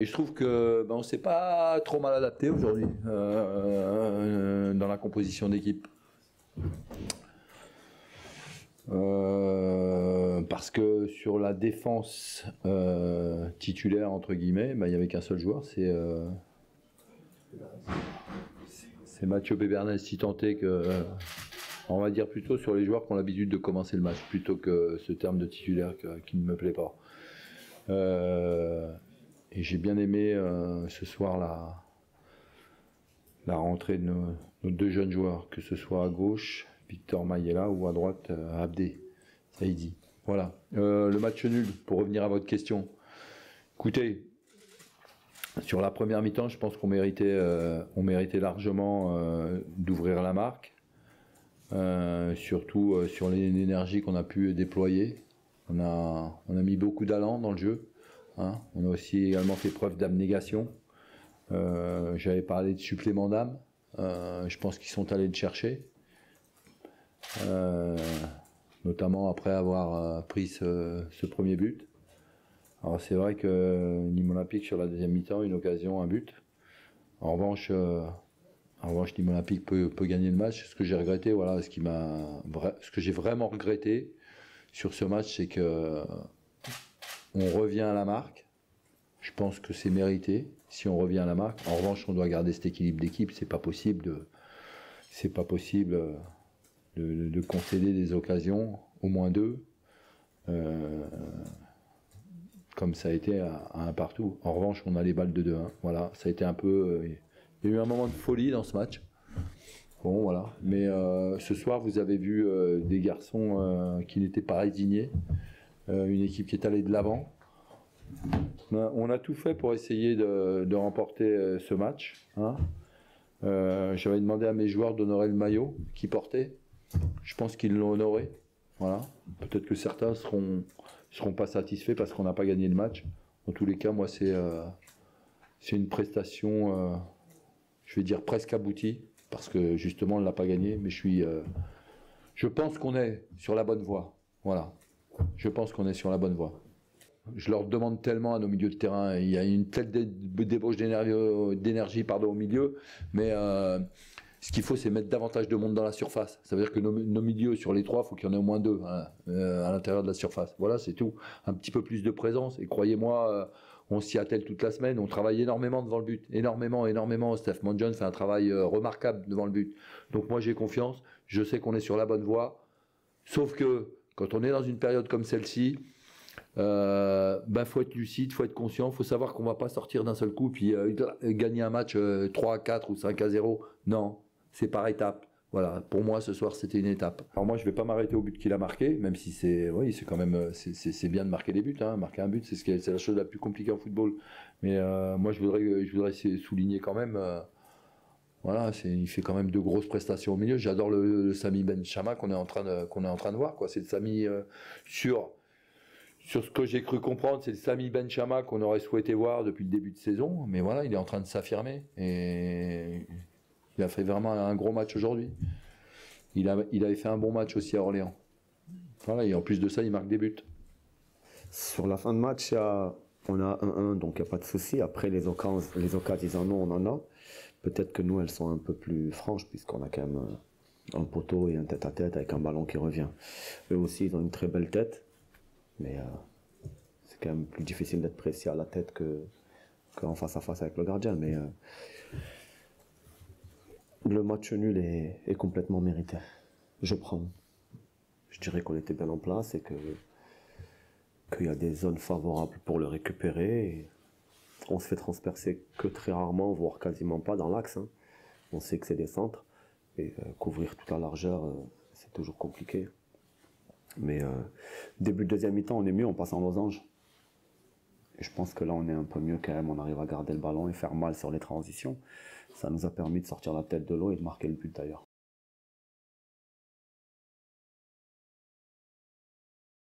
Et je trouve que on s'est pas trop mal adapté aujourd'hui dans la composition d'équipe. Parce que sur la défense titulaire entre guillemets, il n'y avait qu'un seul joueur, c'est Mathieu Pébernes, si tant est que on va dire plutôt sur les joueurs qui ont l'habitude de commencer le match, plutôt que ce terme de titulaire qui ne me plaît pas. Et j'ai bien aimé ce soir la rentrée de nos deux jeunes joueurs, que ce soit à gauche, Victor Mayella, ou à droite, Abdé Saïdi. Voilà. Le match nul, pour revenir à votre question. Écoutez, sur la première mi-temps, je pense qu'on méritait largement d'ouvrir la marque. Surtout sur l'énergie qu'on a pu déployer. On a mis beaucoup d'allant dans le jeu. Hein. On a aussi également fait preuve d'abnégation. J'avais parlé de supplément d'âme. Je pense qu'ils sont allés le chercher. Notamment après avoir pris ce premier but. Alors c'est vrai que Nîmes Olympique sur la deuxième mi-temps, une occasion, un but. En revanche, Nîmes Olympique peut gagner le match. Ce que j'ai regretté, voilà, ce que j'ai vraiment regretté sur ce match, c'est que on revient à la marque. Je pense que c'est mérité si on revient à la marque. En revanche, on doit garder cet équilibre d'équipe. C'est pas possible de concéder des occasions, au moins deux, comme ça a été à un partout. En revanche, on a les balles de 2-1. Voilà, ça a été un peu. Il y a eu un moment de folie dans ce match. Bon, voilà. Mais ce soir, vous avez vu des garçons qui n'étaient pas résignés. Une équipe qui est allée de l'avant. On a tout fait pour essayer de remporter ce match. Hein. J'avais demandé à mes joueurs d'honorer le maillot qu'ils portaient. Je pense qu'ils l'ont honoré. Voilà. Peut-être que certains seront pas satisfaits parce qu'on n'a pas gagné le match. En tous les cas, moi, c'est une prestation, je vais dire presque aboutie, parce que justement, on ne l'a pas gagné. Mais je pense qu'on est sur la bonne voie. Voilà. Je pense qu'on est sur la bonne voie. Je leur demande tellement à nos milieux de terrain, il y a une telle débauche d'énergie au milieu, mais ce qu'il faut, c'est mettre davantage de monde dans la surface. Ça veut dire que nos milieux, sur les trois, il faut qu'il y en ait au moins deux hein, à l'intérieur de la surface. Voilà, c'est tout. Un petit peu plus de présence. Et croyez-moi, on s'y attelle toute la semaine. On travaille énormément devant le but. Énormément. Steph Monjon fait un travail remarquable devant le but. Donc moi, j'ai confiance. Je sais qu'on est sur la bonne voie. Sauf que quand on est dans une période comme celle-ci, faut être lucide, faut être conscient, faut savoir qu'on va pas sortir d'un seul coup puis gagner un match 3-4 ou 5-0. Non, c'est par étapes. Voilà, pour moi ce soir c'était une étape. Alors moi je vais pas m'arrêter au but qu'il a marqué, même si c'est quand même c'est bien de marquer des buts. Hein. Marquer un but c'est la chose la plus compliquée en football. Mais moi je voudrais souligner quand même. Voilà, il fait quand même de grosses prestations au milieu. J'adore le Samy Benchama qu'on est en train de voir. Quoi, c'est le Samy sur ce que j'ai cru comprendre, c'est le Samy Benchama qu'on aurait souhaité voir depuis le début de saison. Mais voilà, il est en train de s'affirmer. Et il a fait vraiment un gros match aujourd'hui. Il avait fait un bon match aussi à Orléans. Voilà, et en plus de ça, il marque des buts. Sur la fin de match, on a 1-1, donc il n'y a pas de souci. Après, les occasions, ils en ont, on en a. Peut-être que nous, elles sont un peu plus franches, puisqu'on a quand même un poteau et un tête-à-tête avec un ballon qui revient. Eux aussi, ils ont une très belle tête. Mais c'est quand même plus difficile d'être précis à la tête qu'en face à face avec le gardien. Mais le match nul est complètement mérité. Je prends. Je dirais qu'on était bien en place et qu'il y a des zones favorables pour le récupérer. Et on se fait transpercer que très rarement, voire quasiment pas dans l'axe. Hein. On sait que c'est des centres. Et couvrir toute la largeur, c'est toujours compliqué. Mais début de deuxième mi-temps, on est mieux, on passe en losange. Et je pense que là, on est un peu mieux quand même. On arrive à garder le ballon et faire mal sur les transitions. Ça nous a permis de sortir la tête de l'eau et de marquer le but d'ailleurs.